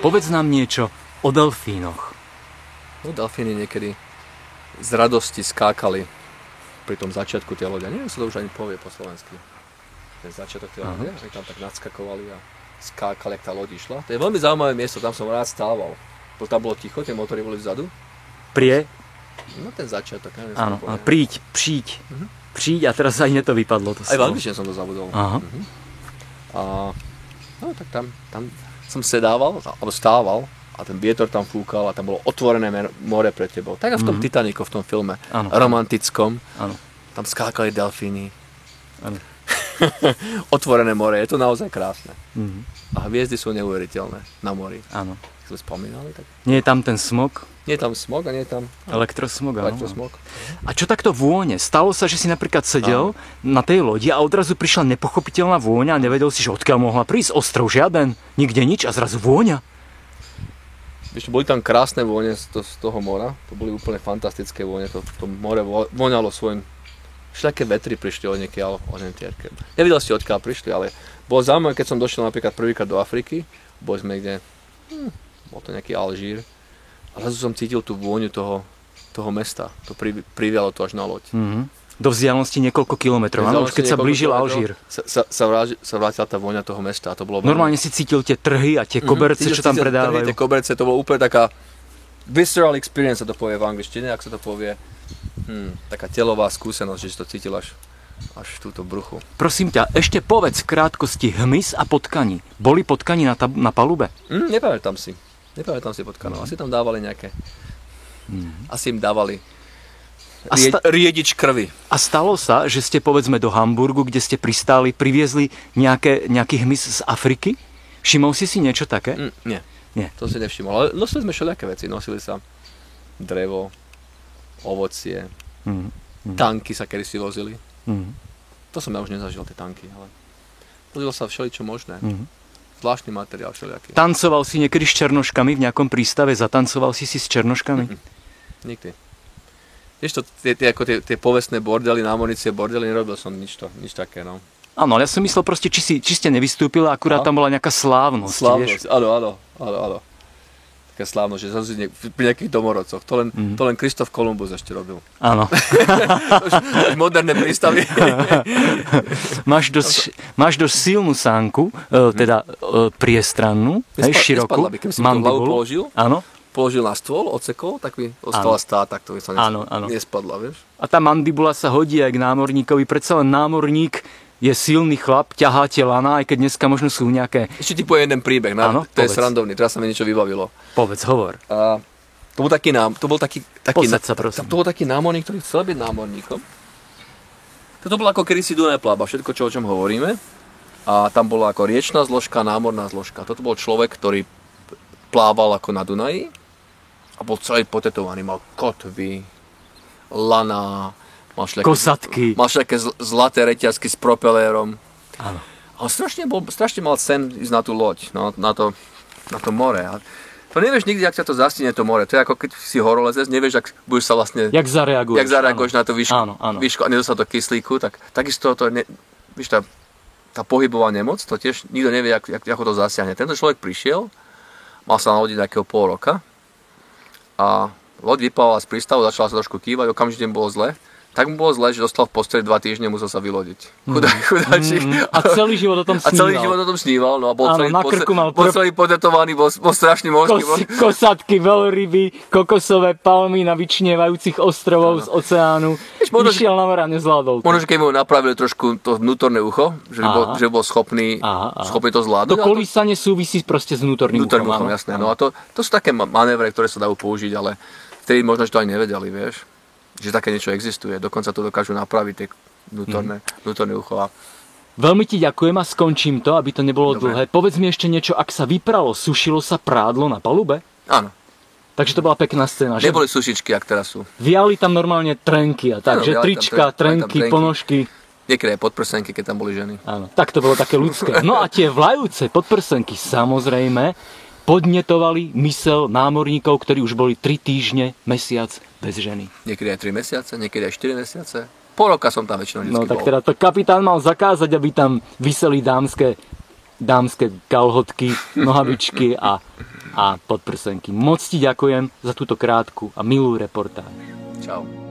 Povedz nám niečo o delfínoch. No, delfíny niekedy z radosti skákali pri tom začiatku tej lode. Neviem, sa to už ani povie po slovensky. Ten začiatok tej lode, že tam tak nadskakovali a skákali, jak tá loď išla. To je veľmi zaujímavé miesto, tam som rád stával. Tam bolo ticho, tie motory boli vzadu. No ten začiatok, neviem. Áno, príď a teraz aj to vypadlo. Aj v angličtine som to zabudol. Aha. No tak tam som sedával, alebo stával a ten vietor tam fúkal a tam bolo otvorené more pred tebou. Tak a v tom Titanicu, v tom filme, romantickom, tam skákali delfíny. Áno. Otvorené more, je to naozaj krásne. A hviezdy sú neuveriteľné na mori. Áno. Sme spomínali, tak. Nie je tam ten smog? Nie je tam smog a nie je tam elektrosmog. Elektrosmog. A čo takto vône? Stalo sa, že si napríklad sedel na tej lodi a odrazu prišla nepochopiteľná vôňa a nevedel si, že odkiaľ mohla prísť? Ostrov žiaden, nikde nič a zrazu vôňa. Ešte boli tam krásne vône z toho mora, to boli úplne fantastické vône, to more voňalo svojim. Všelijaké vetry prišli odniekiaľ, orientierke. Nevidel si, odkiaľ prišli, ale bolo zaujímavé, keď som došiel napríklad prvýkrát do Afriky, boli sme kde, bol to nejaký Alžír, a zrazu som cítil tú vôňu toho mesta, to privialo to až na loď. Do vzdialenosti niekoľko kilometrov, áno, už keď sa blížil Alžír. Sa vrátila tá vôňa toho mesta a to bolo... Normálne si cítil tie trhy a tie koberce, čo tam predávajú. Tie koberce, to bolo úplne taká visceral experience, sa to povie v angličtine, ak sa to povie. Taká telová skúsenosť, že si to cítil až v túto bruchu. Prosím ťa, ešte povedz v krátkosti hmyz a potkani. Boli potkani na palube? Nepamätám si potkanov. Asi tam dávali nejaké... Asi im dávali riedič krvi. A stalo sa, že ste povedzme do Hamburgu, kde ste pristáli, priviezli nejaký hmyz z Afriky? Všimol si niečo také? Nie. To si nevšimol. Ale nosili sme všelijaké veci. Nosili sa drevo, ovocie, tanky sa kedysi vozili. To som ja už nezažil, tie tanky, ale vozilo sa všeličo možné. Zvláštny materiál všelijaký. Tancoval si niekedy s černoškami v nejakom prístave? Zatancoval si s černoškami? Nikdy. Vieš to, tie povestné bordely, námornicie bordely, nerobil som nič také, no. Áno, ale ja som myslel proste, či ste nevystúpili, akurát tam bola nejaká slávnosť. Slávnosť, áno. Taká slávnosť, že zase pri nejakých domorodcoch. To len Krištof Kolumbus ešte robil. Áno. Už moderné prístavy. Máš dosť silnú sánku, teda priestrannú, širokú, mandibulu. Položil na stôl, odsekol, tak by ostala stáť, tak to by sa nespadla, vieš. A tá mandibula sa hodí aj k námorníkovi, predsa len námorník je silný chlap, ťaháte lana, aj keď dneska možno sú nejaké... Ešte ti poviem jeden príbeh, to je srandovný, teraz sa mi niečo vybavilo. Povedz, hovor. To bol taký námorník, ktorý chcel byť námorníkom. Toto bola ako kedysi Dunaj pláva, všetko, o čom hovoríme. A tam bola ako riečná zložka, námorná zložka. Toto bol človek, ktorý plával ako na Dunaji a bol celý potetovaný, mal kotvy, lana, mal všelijaké zlaté reťazky s propelérom. Áno. A on strašne mal sen ísť na tú loď, na to more. A to nevieš nikdy, ak sa to zastihne to more. To je ako keď si horolezec, nevieš, ak budeš sa vlastne... Jak zareaguješ na tú výšku a nedostatok kyslíku, tak takisto víš, tá pohybová nemoc, to tiež nikto nevie, ako to zasiahne. Tento človek prišiel, mal sa na lodi nejakého pol roka a loď vyplávala z prístavu, začala sa trošku kývať, okamžite mu bolo zle. Tak mu bolo zle, že dostal v posteli 2 týždne, musel sa vylodiť. Chudáčik. A celý život o tom sníval. No a bol celý potetovaný, bol strašný morský. Kosatky, veľryby, kokosové palmy na vyčnievajúcich ostrovov z oceánu. Išiel na mora, nezvládol to. Možno, že keď mu napravili trošku to vnútorné ucho, že bol schopný to zvládnuť. To kolísanie súvisí proste s vnútorným uchom. Jasné. No a to sú také manévre, ktoré sa dajú použiť, ale vtedy možno, že to aj nevedeli, vieš. Že také niečo existuje. Dokonca to dokážu napraviť tie vnútorné ucho. Veľmi ti ďakujem a skončím to, aby to nebolo dlhé. Povedz mi ešte niečo, ak sa vypralo, sušilo sa prádlo na palube? Áno. Takže to bola pekná scéna, že? Neboli sušičky, ak teraz sú. Viali tam normálne trenky a tak, že trička, trenky, ponožky. Niekedy aj podprsenky, keď tam boli ženy. Áno, tak to bolo také ľudské. No a tie vlajúce podprsenky, samozrejme, podnetovali mysel námorníkov, ktorí už boli 3 týždne, mesiac bez ženy. Niekedy aj 3 mesiace, niekedy aj 4 mesiace. Pol roka som tam väčšinou vždycky bol. No tak teda to kapitán mal zakázať, aby tam viseli dámske kalhotky, nohavičky a a podprsenky. Moc ti ďakujem za túto krátku a milú reportáž. Čau.